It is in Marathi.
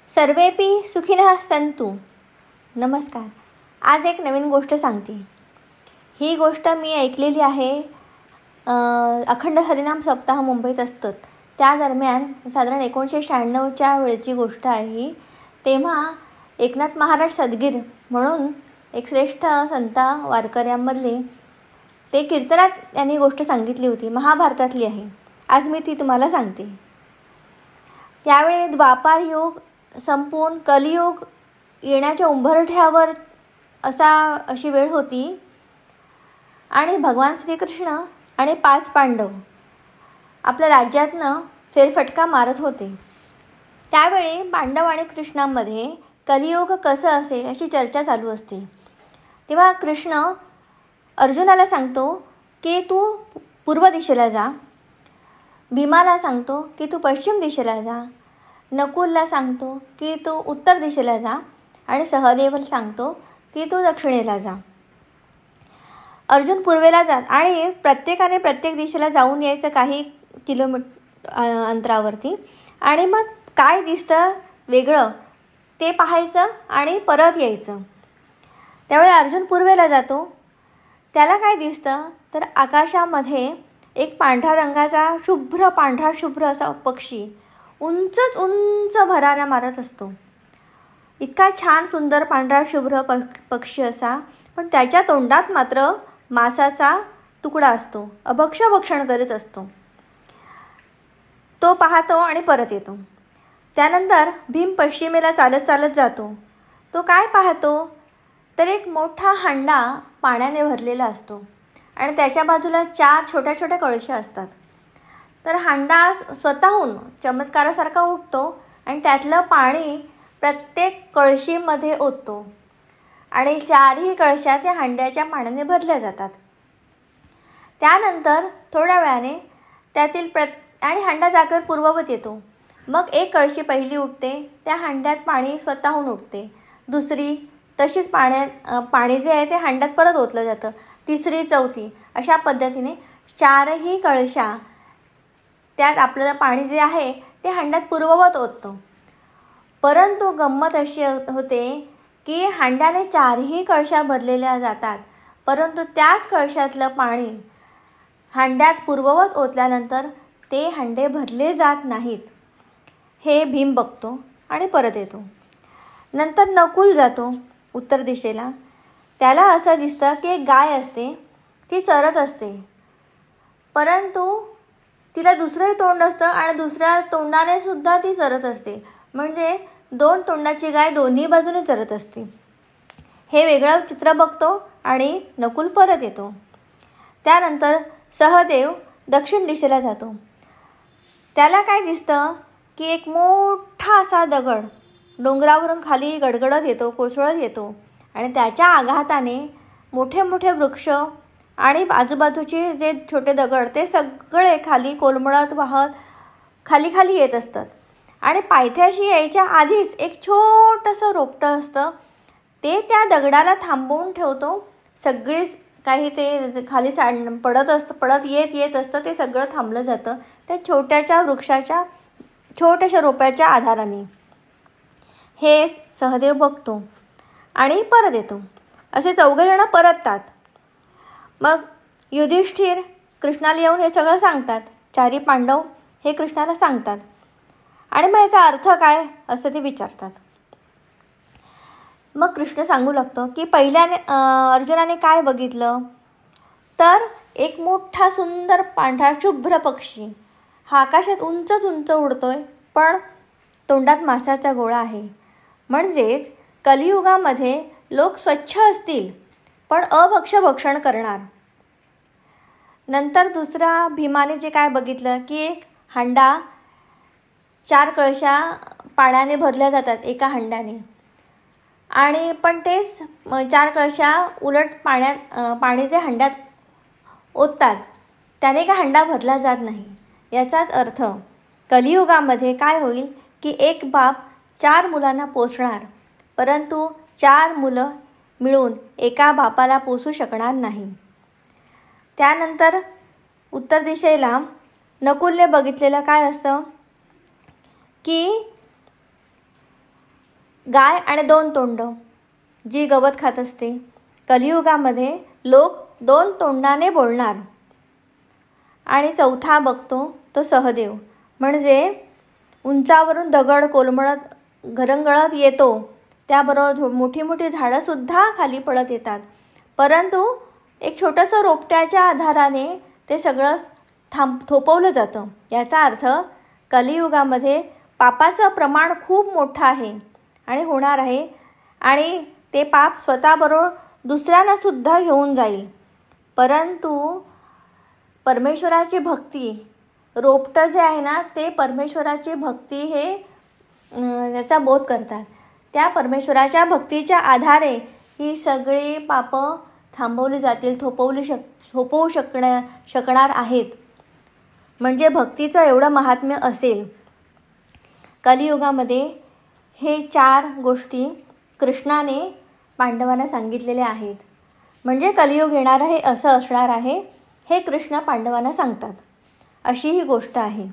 सर्वेपि सुखिनः सन्तु. नमस्कार. आज एक नवीन गोष्ट सांगते. ही गोष्ट मी ऐकलेली आहे. अखंड हरिनाम सप्ताह मुंबईत असतात त्या दरम्यान साधारण 1996च्या वेळची गोष्ट आहे ही. तेव्हा एकनाथ महाराज सदगीर म्हणून एक श्रेष्ठ संत वारकऱ्यांमधले ते कीर्तनात त्यांनी गोष्ट सांगितली होती. महाभारतातली आहे. आज मी ती तुम्हाला सांगते. त्यावेळी द्वापार युग संपून कलियुग येण्याच्या उंबरठ्यावर अशी वेळ होती आणि भगवान श्रीकृष्ण आणि 5 पांडव आपल्या राज्यातनं फेरफटका मारत होते. त्यावेळी पांडव आणि कृष्णांमध्ये कलियुग कसं असेल अशी चर्चा चालू असते. तेव्हा कृष्ण अर्जुनाला सांगतो की तू पूर्व दिशेला जा, भीमाला सांगतो की तू पश्चिम दिशेला जा, नकुलला सांगतो की तू उत्तर दिशेला जा आणि सहदेवला सांगतो की तू दक्षिणेला जा. अर्जुन पूर्वेला जात आणि प्रत्येकाने प्रत्येक दिशेला जाऊन यायचं काही किलोमीटर अंतरावरती आणि मग काय दिसतं वेगळं ते पाहायचं आणि परत यायचं. त्यावेळी अर्जुन पूर्वेला जातो. त्याला काय दिसतं तर आकाशामध्ये एक पांढऱ्या रंगाचा पांढरा शुभ्र असा पक्षी उंच भराऱ्या मारत असतो. इतका छान सुंदर पांढरा शुभ्र पक्षी असा, पण त्याच्या तोंडात मात्र मांसाचा तुकडा असतो. भक्षण करीत असतो. तो पाहतो आणि परत येतो. त्यानंतर भीम पश्चिमेला चालत जातो. तो काय पाहतो तर एक मोठा हंडा पाण्याने भरलेला असतो आणि त्याच्या बाजूला 4 छोट्या छोट्या कळशा असतात. तर हंडा स्वतःहून चमत्कारासारखा उठतो आणि त्यातलं पाणी प्रत्येक कळशीमध्ये ओततो आणि 4ही कळशा त्या हंड्याच्या पाण्याने भरल्या जातात. त्यानंतर थोड्या वेळाने त्यातील आणि हंडा जागेवर पूर्ववत येतो. मग एक कळशी पहिली उठते, त्या हंड्यात पाणी स्वतःहून उठते. दुसरी तशीच पाणी जे आहे ते हंड्यात परत ओतलं जातं. तिसरी, चौथी अशा पद्धतीने 4ही कळशा त्यात आपल्याला पाणी जे आहे ते हंड्यात पूर्ववत ओततो. परंतु गंमत अशी होते की हंड्याने 4ही कळशा भरलेल्या जातात, परंतु त्याच कळशातलं पाणी हंड्यात पूर्ववत ओतल्यानंतर ते हंडे भरले जात नाहीत. हे भीम बघतो आणि परत येतो. नंतर नकुल जातो उत्तर दिशेला. त्याला असं दिसतं की एक गाय असते, ती चरत असते, परंतु तिला दुसरंही तोंड असतं आणि दुसऱ्या तोंडाने सुद्धा ती चरत असते. म्हणजे 2 तोंडाची गाय दोन्ही बाजूने चरत असते. हे वेगळं चित्र बघतो आणि नकुल परत येतो. त्यानंतर सहदेव दक्षिण दिशेला जातो. त्याला काय दिसतं की एक मोठा असा दगड डोंगरावरून खाली गडगडत येतो, कोसळत येतो आणि त्याच्या आघाताने मोठे मोठे वृक्ष आणि आजूबाजूचे जे छोटे दगड ते सगळे खाली कोलमडत वाहत खाली येत असतात. आणि पायथ्याशी यायच्या आधीच एक छोटंसं रोपटं असतं, ते त्या दगडाला थांबवून ठेवतो. सगळीच काही ते खाली पडत येत असतं, ते सगळं थांबलं जातं त्या छोट्याच्या वृक्षाच्या छोट्याशा रोप्याच्या आधाराने. हे सहदेव बघतो आणि परत येतो. असे 4 जण परततात. मग युधिष्ठिर कृष्णाला येऊन हे सगळं सांगतात. 4ही पांडव हे कृष्णाला सांगतात आणि मग याचा अर्थ काय असं ते विचारतात. मग कृष्ण सांगू लागतो की पहिल्याने अर्जुनाने काय बघितलं तर एक मोठा सुंदर पांढरा शुभ्र पक्षी हा आकाशात उंच उडतोय, पण तोंडात मांसाचा गोळा आहे. म्हणजेच कलियुगामध्ये लोक स्वच्छ असतील पण भक्षण करणार. नंतर दुसरा भीमाने जे काय बघितलं की एक हंडा 4 कळशा पाण्याने भरल्या जातात एका हंड्याने, आणि पण तेच 4 कळशा उलट पाणी जे हंड्यात ओततात त्याने का हंडा भरला जात नाही. याचाच अर्थ कलियुगामध्ये काय होईल की एक बाप 4 मुलांना पोसणार, परंतु 4 मुलं मिळून एका बापाला पोसू शकणार नाही. त्यानंतर उत्तर दिशेला नकुलने बघितलेलं काय असतं की गाय आणि 2 तोंड, जी गवत खात असते. कलियुगामध्ये लोक 2 तोंडाने बोलणार. आणि चौथा बघतो तो सहदेव, म्हणजे उंचावरून दगड कोलमडत घरंगळत येतो, त्याबरोबर मोठी मोठी झाडंसुद्धा खाली पडत येतात, परंतु एक छोटंसं रोपट्याच्या आधाराने ते सगळं थोपवलं जातं. याचा अर्थ कलियुगामध्ये पापाचं प्रमाण खूप मोठं आहे आणि होणार आहे, आणि ते पाप स्वतःबरोबर दुसऱ्यांनासुद्धा घेऊन जाईल. परंतु परमेश्वराची भक्ती, रोपटं जे आहे ना ते परमेश्वराची भक्ती हे याचा बोध करतात. त्या परमेश्वराच्या भक्तीच्या आधारे ही सगळी पापं थांबवली जातील, थोपवू शकणार आहेत. म्हणजे भक्तीचं एवढं महात्म्य असेल. कलियुगामध्ये हे 4 गोष्टी कृष्णाने पांडवांना सांगितलेल्या आहेत. म्हणजे कलियुग येणार आहे, असं असणार आहे, हे कृष्ण पांडवांना सांगतात. अशी ही गोष्ट आहे.